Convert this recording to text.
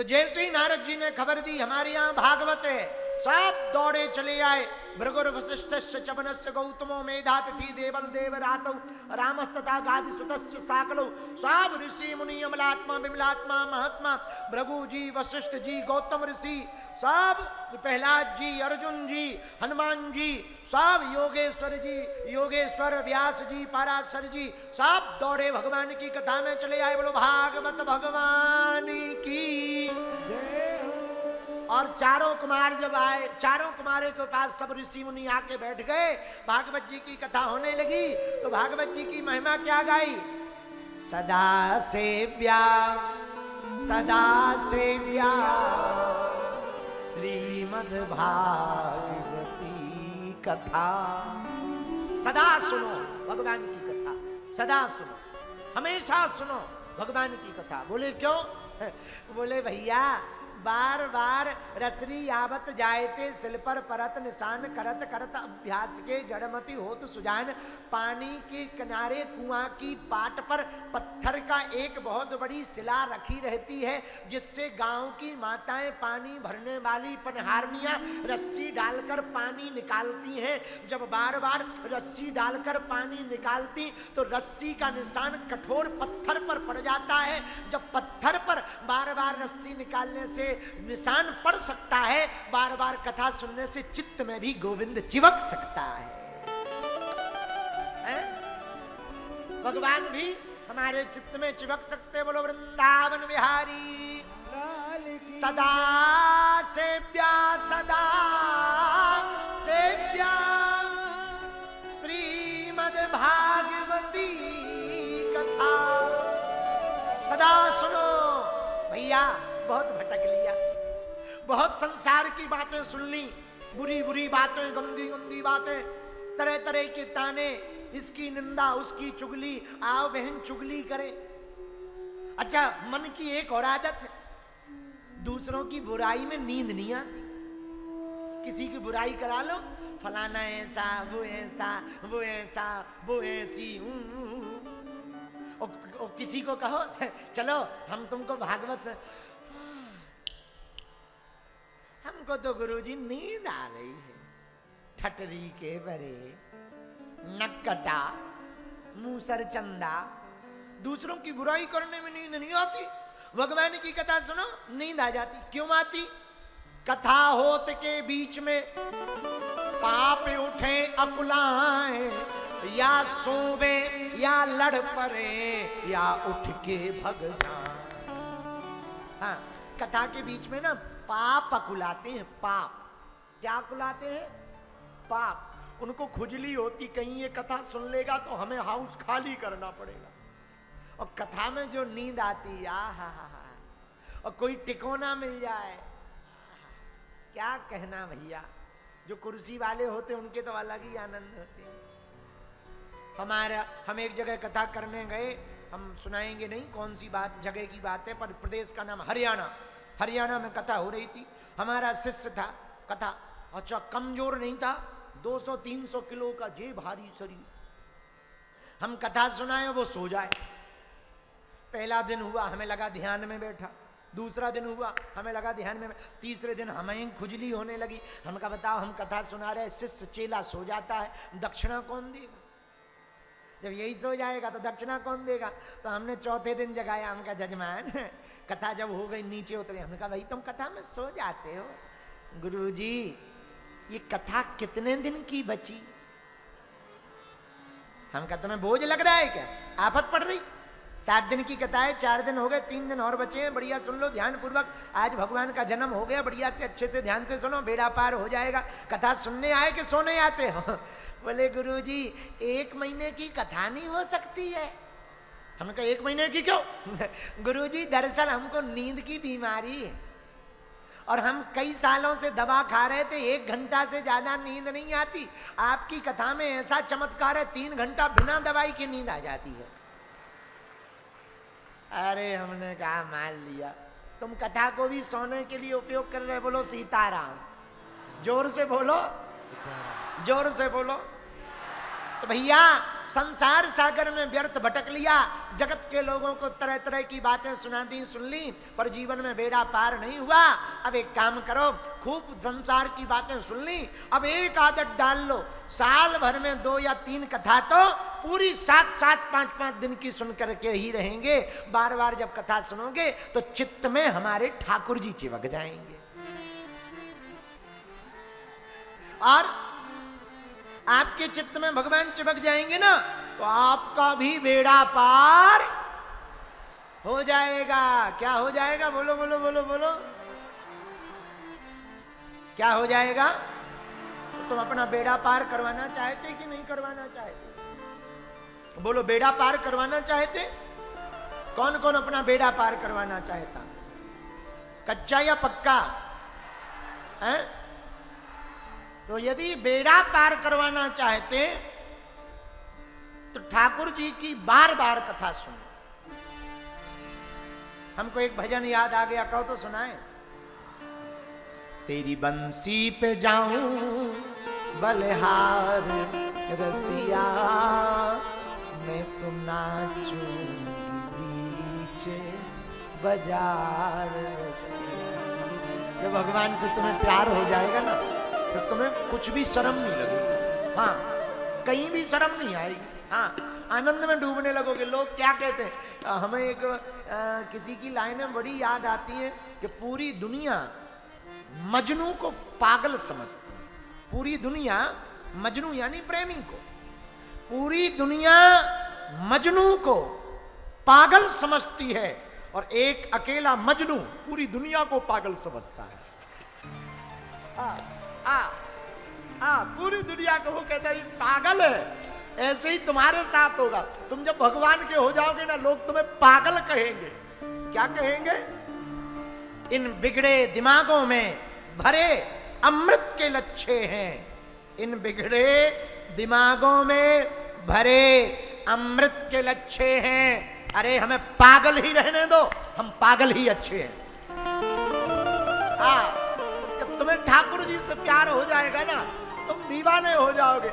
तो जैसे ही नारद जी ने खबर दी हमारे यहाँ भागवत है, सब दौड़े चले आए। भृगुर वशिष्ठस्य चवनस्य गौतमो मेधातिथि देवल देव रातौ रामस्तथा गादि सुतस्य साकलौ। सब ऋषि मुनि अमलात्मा विमलात्मा महात्मा भृगु जी, वशिष्ठ जी, गौतम ऋषि, सब प्रहलाद जी, अर्जुन जी, हनुमान जी, सब योगेश्वर जी, योगेश्वर व्यास जी, पराशर जी, सब दौड़े भगवान की कथा में चले आए। बोलो भागवत भगवान की। और चारों कुमार जब आए, चारों कुमारों के पास सब ऋषि मुनि आके बैठ गए, भागवत जी की कथा होने लगी। तो भागवत जी की महिमा क्या गाई? सदा सेव्या सदा सेव्या श्रीमद् भागवती कथा। सदा सुनो भगवान की कथा, सदा सुनो, हमेशा सुनो भगवान की कथा। बोले क्यों? बोले भैया बार बार रसरी आवत जायते सिल पर परत निशान करत करत अभ्यास के जड़मति होत सुजान। पानी के किनारे कुआं की पाट पर पत्थर का एक बहुत बड़ी शिला रखी रहती है, जिससे गांव की माताएं पानी भरने वाली पनहारनियां रस्सी डालकर पानी निकालती हैं। जब बार बार रस्सी डालकर पानी निकालती तो रस्सी का निशान कठोर पत्थर पर पड़ जाता है। जब पत्थर पर बार बार रस्सी निकालने से निशान पड़ सकता है, बार बार कथा सुनने से चित्त में भी गोविंद चिपक सकता है? भगवान भी हमारे चित्त में चिपक सकते। बोलो वृंदावन बिहारी सदा सेव्या सदा सेव्या श्रीमद् भागवती कथा। सदा सुनो भैया। बहुत भटक लिया, बहुत संसार की बातें सुन ली, बुरी बुरी बातें, गंदी गंदी बातें, तरह तरह के ताने, इसकी निंदा उसकी चुगली। आओ बहन चुगली करे। अच्छा, मन की एक और आदत है, दूसरों की बुराई में नींद नहीं आती। किसी की बुराई करा लो, फलाना ऐसा, वो ऐसा, वो ऐसा, वो ऐसी। और किसी को कहो चलो हम तुमको भागवत से, हमको तो गुरुजी नींद आ रही है। ठटरी के बरे, नक्कटा, मूसर चंदा, दूसरों की बुराई करने में नींद नहीं आती। भगवान की कथा सुनो, नींद आ जाती। क्यों आती? कथा होत के बीच में पाप उठे अकुलाएं, या सोवे या लड़ पड़े या उठ के भग जाए। हाँ, कथा के बीच में ना पाप अकुलाते हैं। पाप क्या अकुलाते हैं? पाप। उनको खुजली होती, कहीं ये कथा सुन लेगा तो हमें हाउस खाली करना पड़ेगा। और कथा में जो नींद आती, हा, और कोई टिकोना मिल जाए, क्या कहना भैया। जो कुर्सी वाले होते उनके तो अलग ही आनंद होते हैं। हम एक जगह कथा करने गए, हम सुनाएंगे नहीं कौन सी बात, जगह की बात है, पर प्रदेश का नाम हरियाणा। हरियाणा में कथा हो रही थी। हमारा शिष्य था, कथा अच्छा कमजोर नहीं था, 200-300 किलो का जे भारी शरीर। हम कथा सुनाए वो सो जाए। पहला दिन हुआ, हमें लगा ध्यान में बैठा। दूसरा दिन हुआ, हमें लगा ध्यान में। तीसरे दिन हमें खुजली होने लगी। हम कहा बताओ, हम कथा सुना रहे, शिष्य चेला सो जाता है, दक्षिणा कौन देगा? जब यही सो जाएगा तो दक्षिणा कौन देगा? तो हमने चौथे दिन जगाया। हम कहा जजमान, कथा जब हो गई नीचे उतरे। हमने कहा भाई तुम कथा में सो जाते हो। गुरुजी ये कथा कितने दिन की बची? हम कहा तुम्हें बोझ लग रहा है क्या? आफत पड़ रही? 7 दिन की कथा है, 4 दिन हो गए, 3 दिन और बचे हैं। बढ़िया सुन लो ध्यान पूर्वक। आज भगवान का जन्म हो गया, बढ़िया से अच्छे से ध्यान से सुनो, बेड़ा पार हो जाएगा। कथा सुनने आए कि सोने आते हो? बोले गुरुजी 1 महीने की कथा नहीं हो सकती है। हमने कहा 1 महीने की क्यों? गुरुजी दरअसल हमको नींद की बीमारी है और हम कई सालों से दवा खा रहे थे, 1 घंटा से ज्यादा नींद नहीं आती। आपकी कथा में ऐसा चमत्कार है, 3 घंटा बिना दवाई की नींद आ जाती है। अरे हमने कहा मान लिया। तुम कथा को भी सोने के लिए उपयोग कर रहे। बोलो सीताराम। जोर से बोलो, जोर से बोलो। तो भैया संसार सागर में व्यर्थ भटक लिया, जगत के लोगों को तरह तरह की बातें सुना दी, सुन ली, पर जीवन में बेड़ा पार नहीं हुआ। अब एक काम करो, खूब संसार की बातें सुन ली, अब एक आदत डाल लो, साल भर में 2 या 3 कथा तो पूरी 7-7, 5-5 दिन की सुन करके ही रहेंगे। बार बार जब कथा सुनोगे तो चित्त में हमारे ठाकुर जी चिपक जाएंगे, और आपके चित्त में भगवान चिपक जाएंगे ना, तो आपका भी बेड़ा पार हो जाएगा। क्या हो जाएगा? बोलो बोलो बोलो बोलो, क्या हो जाएगा? तो तुम अपना बेड़ा पार करवाना चाहते कि नहीं करवाना चाहते? बोलो, बेड़ा पार करवाना चाहते? कौन कौन अपना बेड़ा पार करवाना चाहता? कच्चा या पक्का है? तो यदि बेड़ा पार करवाना चाहते तो ठाकुर जी की बार बार कथा सुनो। हमको एक भजन याद आ गया, कहो तो सुनाए। तेरी बंसी पे जाऊं बलिहार रसिया, मैं तो नाचूंगी बीच बाजार रसिया। जब भगवान से तुम्हें प्यार हो जाएगा ना, फिर तुम्हें कुछ भी शर्म नहीं लगेगी। हाँ, कहीं भी शर्म नहीं आएगी। हाँ, आनंद में डूबने लगोगे। लोग क्या कहते हैं, हमें एक किसी की लाइनें बड़ी याद आती हैं कि पूरी दुनिया मजनू को पागल समझती है। पूरी दुनिया मजनू यानी प्रेमी को, पूरी दुनिया मजनू को पागल समझती है, और एक अकेला मजनू पूरी दुनिया को पागल समझता है। पूरी दुनिया को वो कहता है पागल है। ऐसे ही तुम्हारे साथ होगा। तुम जब भगवान के हो जाओगे ना, लोग तुम्हें पागल कहेंगे। क्या कहेंगे? इन बिगड़े दिमागों में भरे अमृत के लच्छे हैं। इन बिगड़े दिमागों में भरे अमृत के लच्छे हैं। अरे हमें पागल ही रहने दो, हम पागल ही अच्छे हैं। हाँ, जब तुम्हें ठाकुर जी से प्यार हो जाएगा ना, तुम दीवाने हो जाओगे।